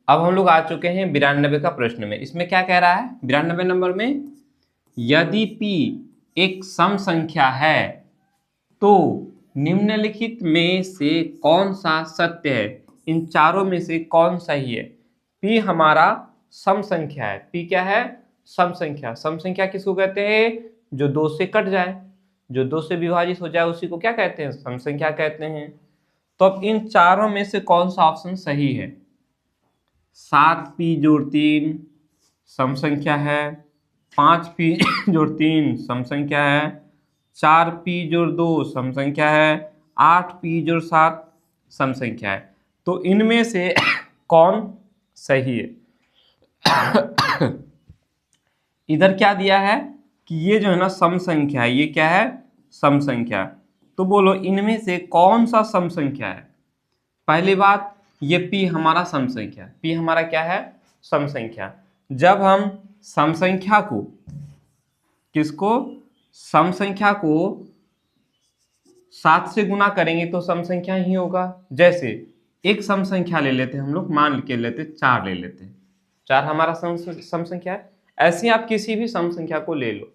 अब हम लोग आ चुके हैं 92 का प्रश्न में। इसमें क्या कह रहा है 92 नंबर में, यदि p एक सम संख्या है तो निम्नलिखित में से कौन सा सत्य है? इन चारों में से कौन सही है? p हमारा सम संख्या है। p क्या है? सम संख्या। सम संख्या किसको कहते हैं? जो दो से कट जाए, जो दो से विभाजित हो जाए, उसी को क्या कहते हैं? सम संख्या कहते हैं। तो अब इन चारों में से कौन सा ऑप्शन सही है? 7p जोड़ 3 सम संख्या है, 5p जोड़ 3 सम संख्या है, 4p जोड़ 2 सम संख्या है, 8p जोड़ 7 सम संख्या है। तो इनमें से कौन सही है? इधर क्या दिया है कि ये जो है ना सम संख्या है, ये क्या है? सम संख्या। तो बोलो इनमें से कौन सा सम संख्या है? पहली बात, ये p हमारा सम संख्या, p हमारा क्या है? सम संख्या। जब हम सम संख्या को, किसको? सम संख्या को 7 से गुना करेंगे तो सम संख्या ही होगा। जैसे एक सम संख्या ले लेते हैं हम लोग, मान के लेते 4 ले लेते हैं, 4 हमारा सम संख्या है। ऐसे ही आप किसी भी सम संख्या को ले लो।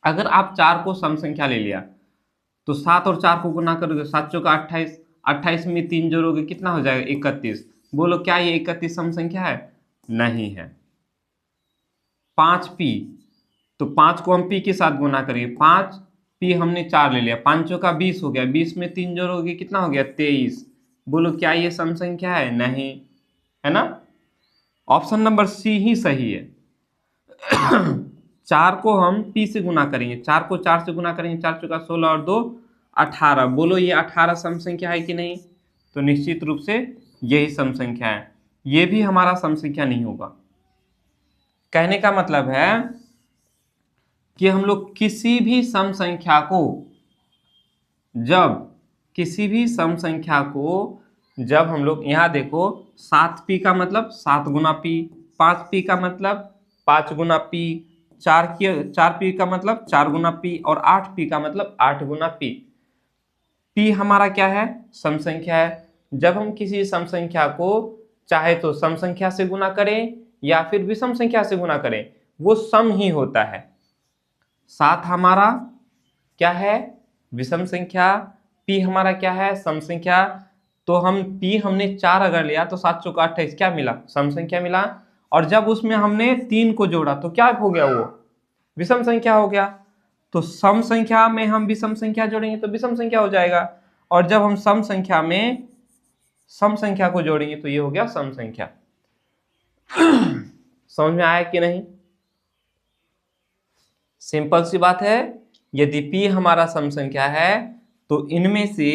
अगर आप 4 को सम संख्या ले लिया तो 7 और 4 को गुना करोगे, 7 चौका 28, 28 में 3 जोड़ोगे, कितना हो जाएगा? 31। बोलो क्या ये 31 सम संख्या है? नहीं है। 5p, तो 5 को हम p के साथ गुना करेंगे, 5p हमने 4 ले लिया, 5 चौका 20 हो गया, 20 में 3 जोड़ोगे, कितना हो गया? 23। बोलो क्या ये सम संख्या है? नहीं है ना। ऑप्शन नंबर सी ही सही है। 4 को हम p से गुना करेंगे, 4 को 4 से गुना करेंगे, 4 चौका 16 और 2 18। बोलो ये 18 सम संख्या है कि नहीं? तो निश्चित रूप से यही सम संख्या है। ये भी हमारा सम संख्या नहीं होगा। कहने का मतलब है कि हम लोग किसी भी सम संख्या को, जब हम लोग यहाँ देखो, 7p का मतलब 7 गुना p, 5p का मतलब 5 गुना p, 4p का मतलब 4 गुना p और 8p का मतलब 8 गुना p। p हमारा क्या है? सम संख्या है। जब हम किसी सम संख्या को चाहे तो सम संख्या से गुना करें या फिर विषम संख्या से गुना करें, वो सम ही होता है। 7 हमारा क्या है? विषम संख्या। p हमारा क्या है? सम संख्या। तो हम p हमने 4 अगर लिया तो 7 चौका 28 क्या मिला? सम संख्या मिला। और जब उसमें हमने 3 को जोड़ा तो क्या हो गया? वो विषम संख्या हो गया। तो सम संख्या में हम विषम संख्या जोड़ेंगे तो विषम संख्या हो जाएगा, और जब हम सम संख्या में सम संख्या को जोड़ेंगे तो ये हो गया सम संख्या। समझ में आया कि नहीं? सिंपल सी बात है। यदि p हमारा सम संख्या है तो इनमें से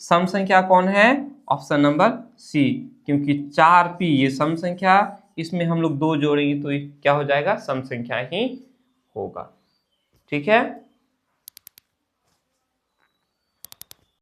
सम संख्या कौन है? ऑप्शन नंबर सी, क्योंकि 4p ये सम संख्या, इसमें हम लोग 2 जोड़ेंगे तो क्या हो जाएगा? सम संख्या ही होगा। ठीक है।